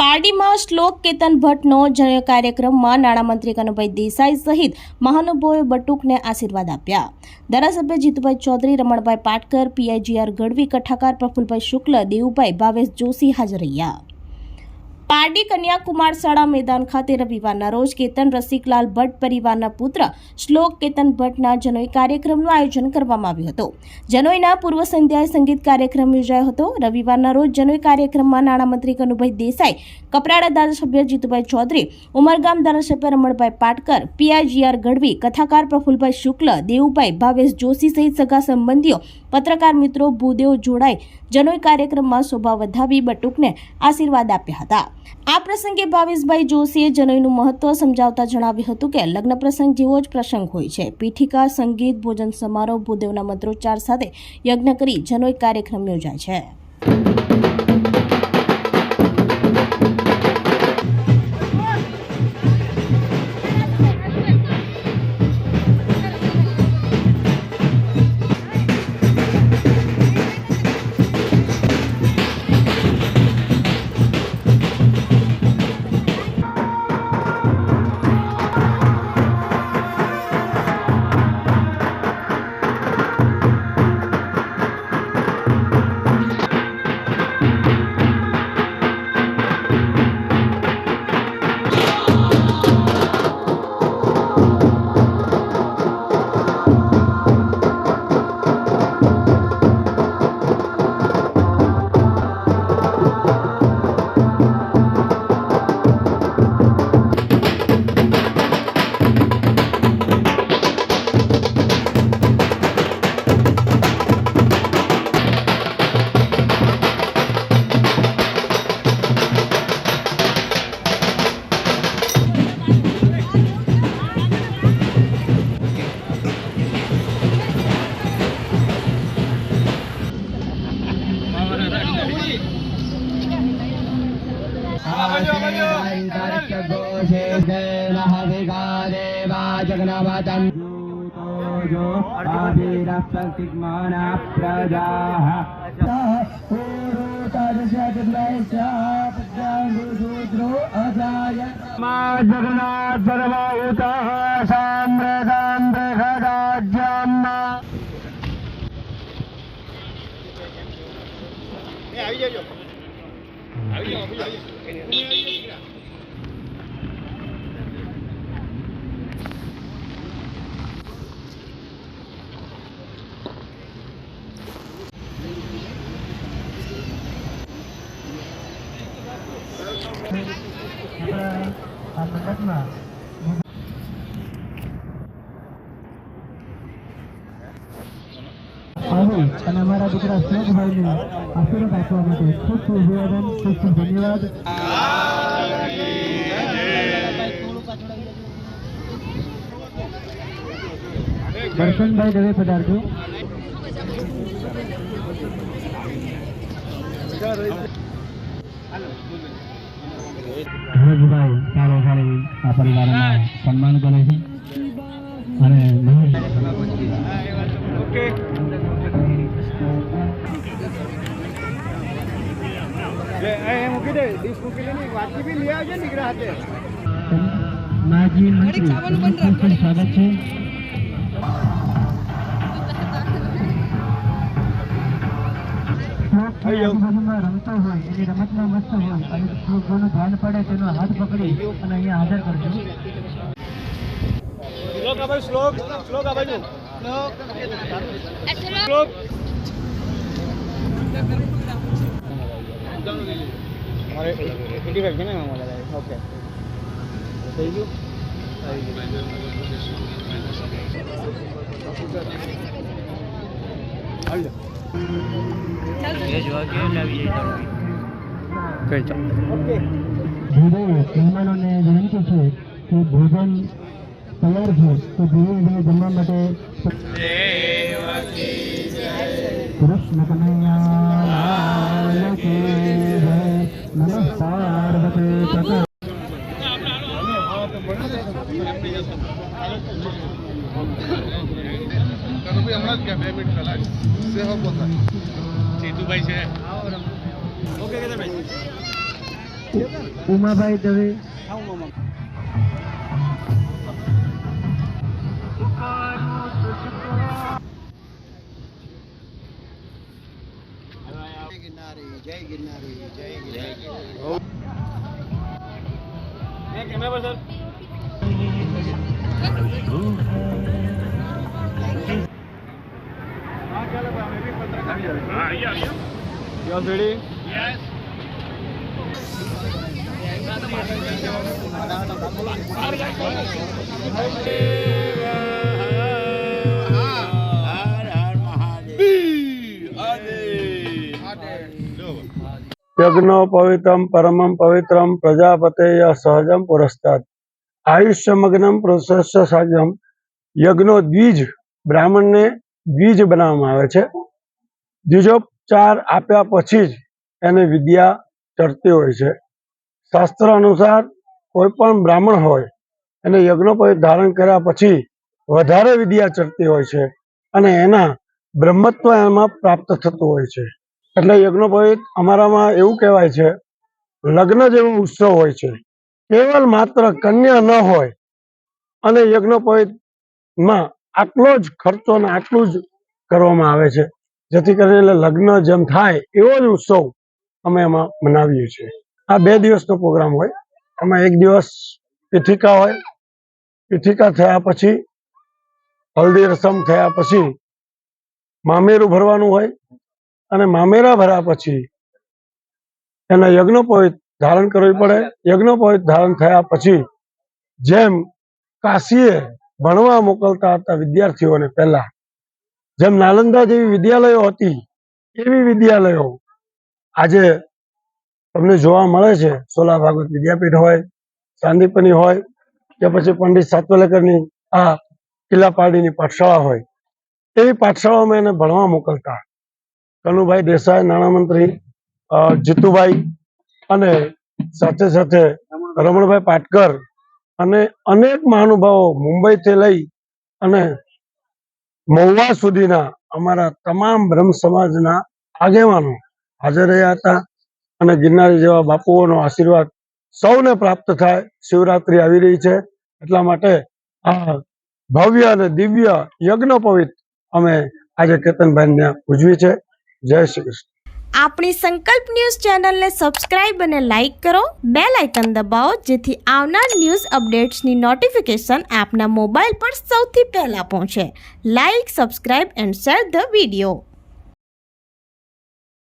પારડીમાં શ્લોક કેતન ભટ્ટનો જનોઈ કાર્યક્રમમાં નાણામંત્રી કનુભાઈ દેસાઈ સહિત મહાનુભાવોએ બટુકને આશીર્વાદ આપ્યા. ધારાસભ્ય જીતુભાઈ ચૌધરી, રમણભાઈ પાટકર, પીઆઈજીઆર ગઢવી, કથાકાર પ્રફુલભાઈ શુક્લ, દેવુભાઈ, ભાવેશ જોશી હાજર રહ્યા. પારડી કન્યાકુમાર શાળા મેદાન ખાતે રવિવારના રોજ કેતન રસિકલાલ ભટ્ટ પરિવારના પુત્ર શ્લોક કેતન ભટ્ટના જનોઈ કાર્યક્રમનું આયોજન કરવામાં આવ્યું હતું. જનોઈના પૂર્વ સંધ્યાએ સંગીત કાર્યક્રમ યોજાયો હતો. રવિવારના રોજ જનોઈ કાર્યક્રમમાં નાણામંત્રી કનુભાઈ દેસાઈ, કપરાડા ધારાસભ્ય જીતુભાઈ ચૌધરી, ઉમરગામ ધારાસભ્ય રમણભાઈ પાટકર, પીઆઈજીઆર ગઢવી, કથાકાર પ્રફુલભાઈ શુક્લ, દેવુભાઈ, ભાવેશ જોશી સહિત સગા સંબંધીઓ, પત્રકાર મિત્રો, ભૂદેવો જોડાઈ જનોઈ કાર્યક્રમમાં શોભા વધાવી બટુકને આશીર્વાદ આપ્યા હતા. આ પ્રસંગે ભાવેશભાઈ જોશીએ જનોઈનું મહત્વ સમજાવતા જણાવ્યું હતું કે લગ્ન પ્રસંગ જેવો જ પ્રસંગ હોય છે. પીઠિકા, સંગીત, ભોજન સમારોહ, ભૂદેવના મંત્રોચ્ચાર સાથે યજ્ઞ કરી જનોઈ કાર્યક્રમ યોજાય છે. जगन्नाथ सर्वभूतः साम्राज्यम् અને અમારા દીકરા શ્લોકભાઈને આશીર્વાદ આપવા માટે ખૂબ ખૂબ અભિવાદન, ખૂબ ખૂબ ધન્યવાદ. દર્શનભાઈ દવે પધારજો. ધીરજભાઈ સારો સારી આ પરિવારમાં સન્માન કરે છે અને માજી મંત્રી સ્વાગત છે. રમતો હોય એની રમતમાં મસ્ત હોય અને શ્લોકનું ધ્યાન પડે તેનો હાથ પકડી અને અહીંયા હાજર કરજો. મહેમાનોને વિનંતી છે કે ભોજન તૈયાર છે તો ધીરે ધીરે જમવા માટે. કૃષ્ણ કનૈયા નમસ્કાર. જીતુભાઈ છે. ઓકે, ઉમાભાઈ દવે, યજ્ઞો પવિત્રમ પરમમ પવિત્રમ પ્રજાપતેય સહજમ પુરસ્તાદ આયુષ્યમગ્નમ પુરુષસ્ય સાજમ. યજ્ઞો દ્વિજ, બ્રાહ્મણને દ્વિજ બનાવવામાં આવે છે. દ્વિજોપચાર આપ્યા પછી જ એને વિદ્યા ચડતી હોય છે. શાસ્ત્ર અનુસાર કોઈ પણ બ્રાહ્મણ હોય એને યજ્ઞોપવિત ધારણ કર્યા પછી વધારે વિદ્યા ચડતી હોય છે અને એના બ્રહ્મત્વ એમાં પ્રાપ્ત થતું હોય છે. એટલે યજ્ઞોપવિત અમારામાં એવું કહેવાય છે, લગ્ન જેવો ઉત્સવ હોય છે. કેવલ માત્ર કન્યા ન હોય અને યજ્ઞોપવિતમાં આટલો જ ખર્ચો ને આટલું જ કરવામાં આવે છે, જેથી કરીને લગ્ન જેમ થાય એવો જ ઉત્સવ અમે એમાં મનાવીએ છીએ. આ 2 દિવસનો પ્રોગ્રામ હોય. એમાં એક દિવસ પિથિકા હોય. પિથિકા થયા પછી હલ્દી રસમ થયા પછી મામેરું ભરવાનું હોય અને મામેરા ભર્યા પછી એના યજ્ઞોપવિત ધારણ કરવી પડે. યજ્ઞોપવિત ધારણ થયા પછી જેમ કાશીએ ભણવા મોકલતા હતા વિદ્યાર્થીઓને, પહેલા જેમ નાલંદા જેવી વિદ્યાલયો હતી એવી વિદ્યાલયો આજે તમને જોવા મળે છે. સોલા ભાગવત વિદ્યાપીઠ હોય, સાંદીપની હોય કે પછી પંડિત સાતવલેકરની આ કિલ્લાપાડીની પાઠશાળા હોય, એવી પાઠશાળાઓમાં એને ભણવા મોકલતા. કનુભાઈ દેસાઈ નાણામંત્રી, જીતુભાઈ અને સાથે સાથે રમણભાઈ પાટકર અને અનેક મહાનુભાવો મુંબઈથી લઈ અને મહુવા સુધીના અમારા તમામ બ્રહ્મ સમાજના આગેવાનો હાજર રહ્યા હતા. અને ગિરનારી જેવા બાપુઓનો આશીર્વાદ સૌને પ્રાપ્ત થાય. શિવરાત્રી આવી રહી છે એટલા માટે આ ભવ્ય અને દિવ્ય યજ્ઞોપવિત અમે આજે કેતનભાઈને ઉજવી છે. જય શ્રી કૃષ્ણ. આપણી સંકલ્પ ન્યૂઝ ચેનલને સબસ્ક્રાઇબ અને લાઇક કરો, બેલ આઇકન દબાવો જેથી આવનાર ન્યૂઝ અપડેટ્સની નોટિફિકેશન આપના મોબાઈલ પર સૌથી પહેલા પહોંચે. Like, subscribe and share the video.